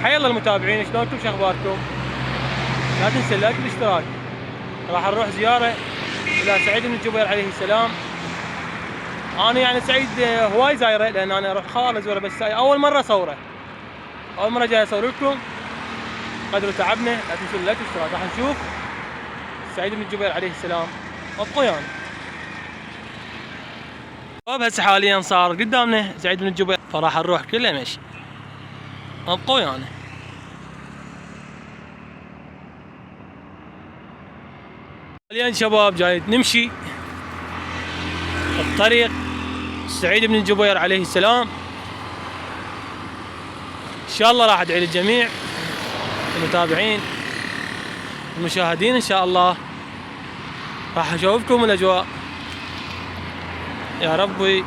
حيا الله المتابعين، شلونكم شو اخباركم؟ لا تنسى اللايك والاشتراك. راح نروح زياره الى سعيد بن جبير عليه السلام. انا يعني سعيد هواي زايره، لان انا اروح خال ازوره، بس اول مره اصوره، اول مره جاي اصور لكم. قدروا تعبنا، لا تنسوا اللايك والاشتراك. راح نشوف سعيد بن جبير عليه السلام. ابقوا يعني شباب، هسه حاليا صار قدامنا سعيد بن جبير، فراح نروح كله مشي. ابقوا يعني. حاليا شباب جاي نمشي الطريق سعيد بن جبير عليه السلام. ان شاء الله راح ادعي للجميع المتابعين المشاهدين، ان شاء الله راح اشوفكم الاجواء. يا ربي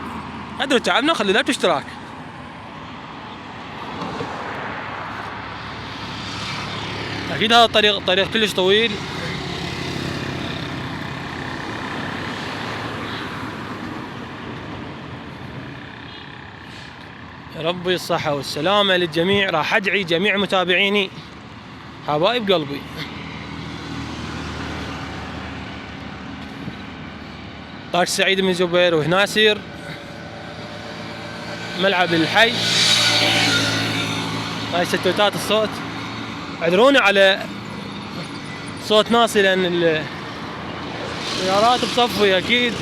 قدروا تعبنا، خلوا لايك واشتراك. اكيد هذا الطريق كلش طويل. يا ربي الصحة والسلامة للجميع. راح ادعي جميع متابعيني حبايب قلبي. طاش سعيد بن جبير، وهنا يصير ملعب الحي. هاي ستوتات الصوت، اعذروني على صوت ناسي لان السيارات بصفي اكيد.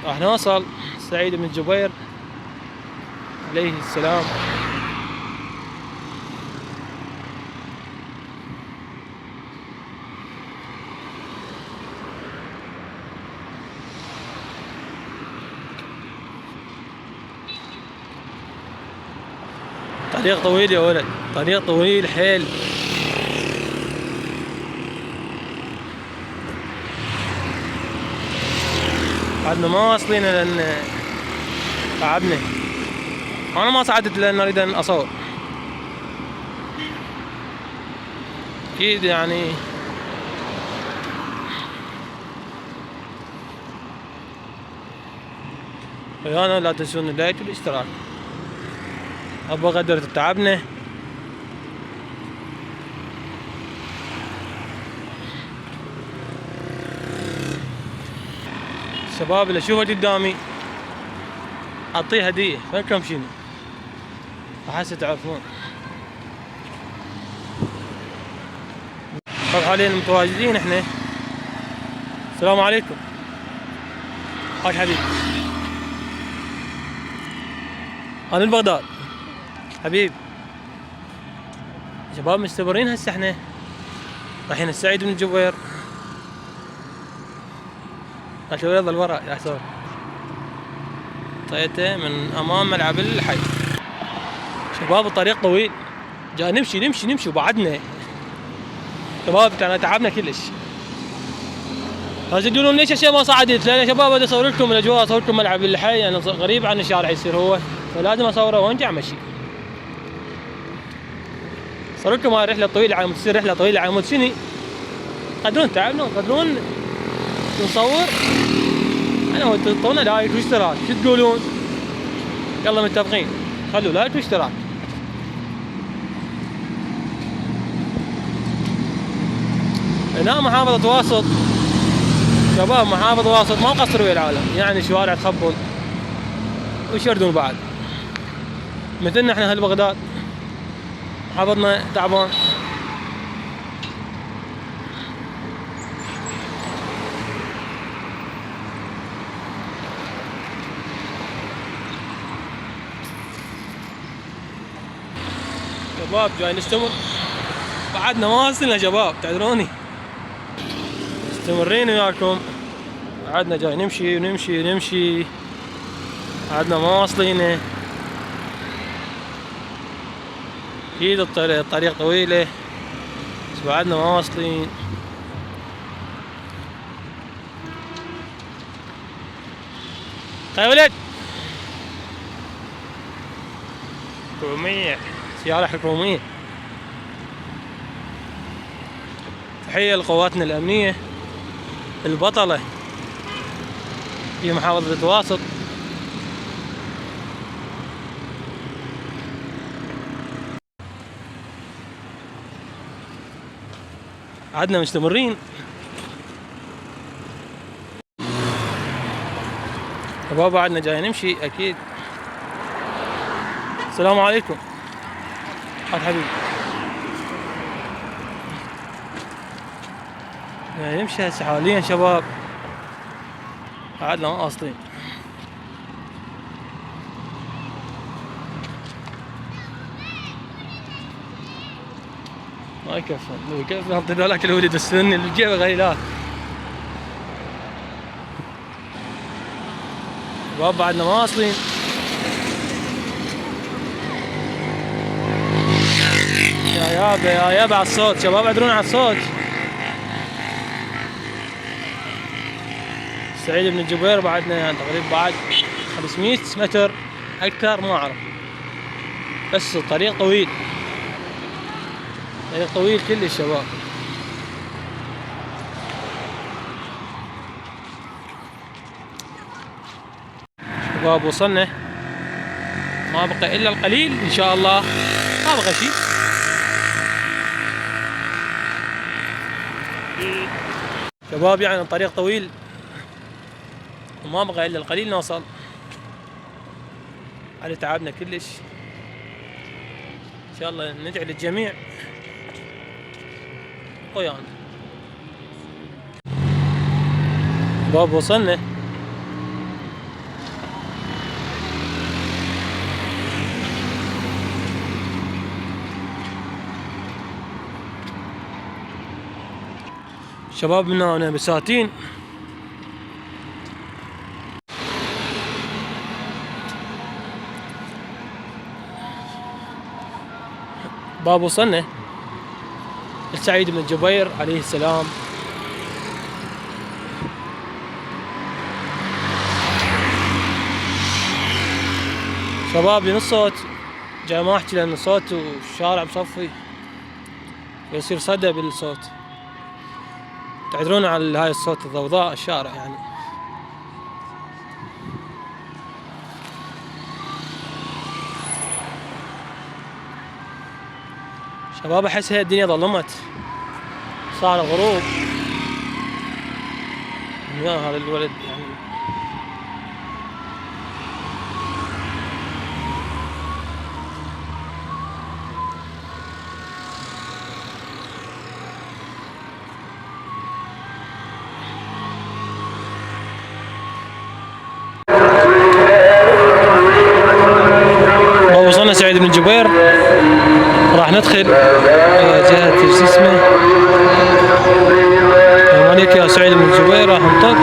راح نوصل سعيد بن جبير عليه السلام. طريق طويل يا ولد، طريق طويل حيل. بعدنا ما واصلين لان تعبنا. انا ما صعدت لان اريد ان اصور اكيد يعني. ويانا لا تنسون اللايك والاشتراك. ابغى قدر تعبنا. الشباب اللي اشوفه قدامي اعطيه هديه، فينكم شنو؟ هسه تعرفون. طب حاليا متواجدين احنا. السلام عليكم حاج حبيب، انا بغداد حبيب. شباب مستمرين هسه احنا رايحين السعيد بن جبير. اشوف يظل ورا يا حسون طيته من امام ملعب الحي. شباب الطريق طويل، جاي نمشي وبعدنا شباب. انا تعبنا كلش. هسه تقولون ليش اشياء ما صعدت؟ لان يا شباب بدي اصور لكم الاجواء، اصور لكم ملعب الحي. انا غريب عن الشارع يصير هو، فلازم اصوره وارجع امشي. صار لكم هاي الرحله الطويله، عم تصير رحله طويله عمود شني. قدرون تعبنا وقدرون نصور. انا هو تعطونا لايك واشتراك، شو تقولون؟ يلا متفقين، خلوا لايك واشتراك. هنا محافظة واسط شباب، محافظة واسط ما مقصروا ويا العالم، يعني شوارع تخبل ويشردون بعد. مثلنا احنا اهل بغداد محافظنا تعبان. شباب جاي نستمر، بعدنا ما وصلنا شباب تعذروني. مستمرين وياكم، بعدنا جاي نمشي بعدنا ما واصلين. اكيد الطريق طويلة بس بعدنا ما واصلين. طيب ولد حكومية، سيارة حكومية. تحية لقواتنا الأمنية البطلة في محافظة واسط. عدنا مستمرين. شباب بعدنا جاي نمشي اكيد. السلام عليكم. هات حبيبي. جاي نمشي هسه حاليا شباب. بعدنا ما واصلين. ما يكفي، لو يكفي نحط ذولاك الولد السني اللي بجيبه غيلات. شباب بعدنا ما واصلين. يا يابا على الصوت شباب، ادرون على الصوت. سعيد بن الجبير بعدنا يعني تقريبا بعد 500 متر اكثر ما اعرف، بس الطريق طويل، طريق طويل كلش شباب. شباب وصلنا، ما بقى الا القليل ان شاء الله، ما بقى شيء. شباب يعني الطريق طويل وما بقى الا القليل نوصل. على تعبنا كلش، ان شاء الله ندعي للجميع ويانا. شباب وصلنا. شباب من هنا بساتين. باب وصلنا لسعيد بن جبير عليه السلام. شباب لين الصوت جاي ما احكي لان الصوت والشارع مصفي يصير صدى بالصوت، تعذرون على هاي الصوت الضوضاء الشارع يعني. شباب احس هي الدنيا ظلمت، صار غروب. يا هذا الولد يعني وصلنا سعيد بن جبير، راح ندخل جهة شو اسمه الملك يا سعيد بن جبير، راح نطق.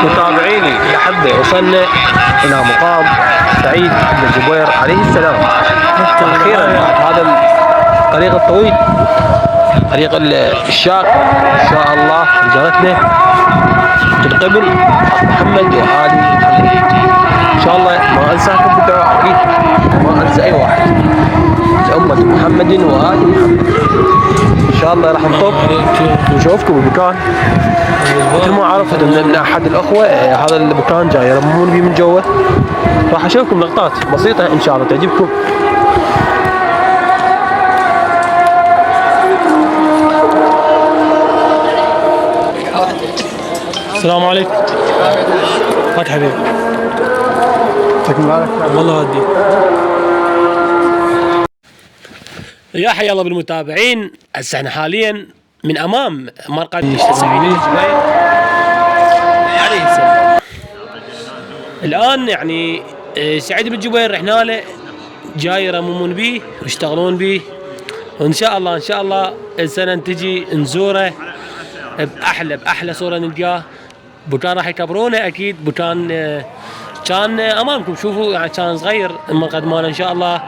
متابعيني الأحبة، وصلنا إلى مقام سعيد بن الجبير عليه السلام. أخيرا هذا الطريق الطويل، طريق الشاق إن شاء الله رجالتنا من قبل محمد وآل محمد. إن شاء الله ما أنساكم بالدعاء، أكيد ما أنسى أي واحد، أمة محمد وآل محمد. إن شاء الله راح نطب ونشوفكم بمكان. مثل ما عرفت ان احد الاخوه هذا المكان جاي يرمون بيه من جوا، راح اشوفكم لقطات بسيطه ان شاء الله تعجبكم. السلام عليكم. هات حبيبي. يعطيكم العافيه. والله هديك. يا حيا الله بالمتابعين. هسه احنا حاليا من امام مرقد سعيد بن جبير عليه السلام. الان يعني سعيد بن جبير رحنا له، جاي يرممون به ويشتغلون به، وان شاء الله ان شاء الله السنه تجي نزوره باحلى صوره نلقاه. بوتان راح يكبرونه اكيد. بوتان كان امامكم شوفوا يعني كان صغير، المرقد ماله ان شاء الله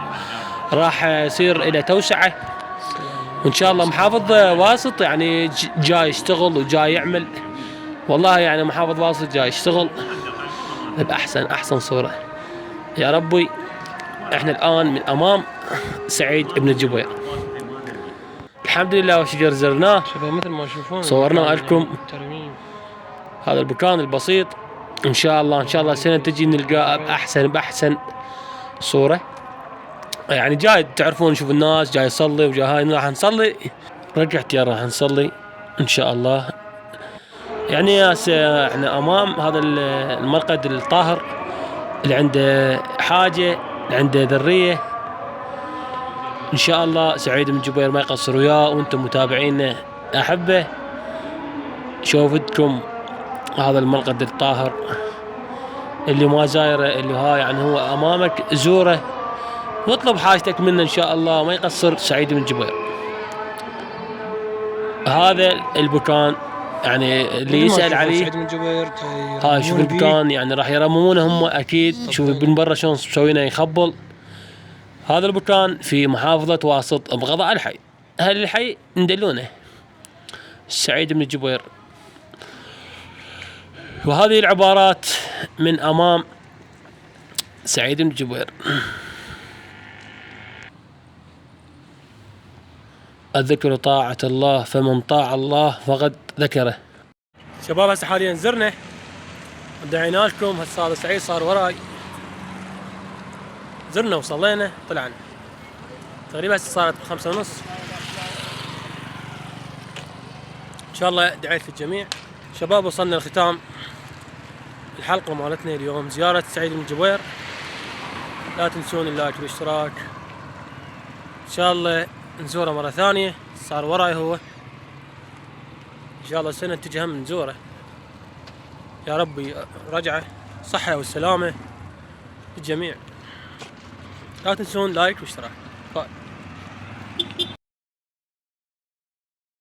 راح يصير الى توسعه، وان شاء الله محافظ واسط يعني جاي يشتغل وجاي يعمل. والله يعني محافظ واسط جاي يشتغل باحسن صوره. يا ربي احنا الان من امام سعيد بن الجبير. الحمد لله وشجر زرناه شوفوا مثل ما تشوفون صورناه لكم. محترمين. هذا المكان البسيط ان شاء الله السنه تجي نلقاه باحسن صوره. يعني جاي تعرفون نشوف الناس جاي يصلي وجاي هاي راح نصلي. رجعت يا راح نصلي ان شاء الله. يعني احنا امام هذا المرقد الطاهر اللي عنده حاجه اللي عنده ذريه ان شاء الله سعيد بن جبير ما يقصر وياه. وانتم متابعينا احبه شوفتكم هذا المرقد الطاهر اللي ما زايره اللي ها يعني هو امامك زوره واطلب حاجتك منه ان شاء الله ما يقصر سعيد بن جبير. هذا المكان يعني اللي يسأل عليه سعيد بن جبير هاي شوف المكان يعني راح يرممونه هم اكيد. شوف من برا شلون مسوينه يخبل. هذا المكان في محافظة واسط بغضاء الحي. اهل الحي ندلونه سعيد بن جبير. وهذه العبارات من امام سعيد بن جبير. الذكر طاعة الله فمن طاع الله فقد ذكره. شباب هسه حاليا زرنا ودعينا لكم. هسه هذا سعيد صار وراي. زرنا وصلينا طلعنا تقريبا هسه صارت 5:30. ان شاء الله دعيت للجميع. شباب وصلنا لختام الحلقة مالتنا اليوم زيارة سعيد بن جبير. لا تنسون اللايك والاشتراك. ان شاء الله نزوره مرة ثانية. صار وراي هو ان شاء الله السنة تجي هم نزوره يا ربي. رجعه صحة والسلامة للجميع. لا تنسون لايك واشتراك.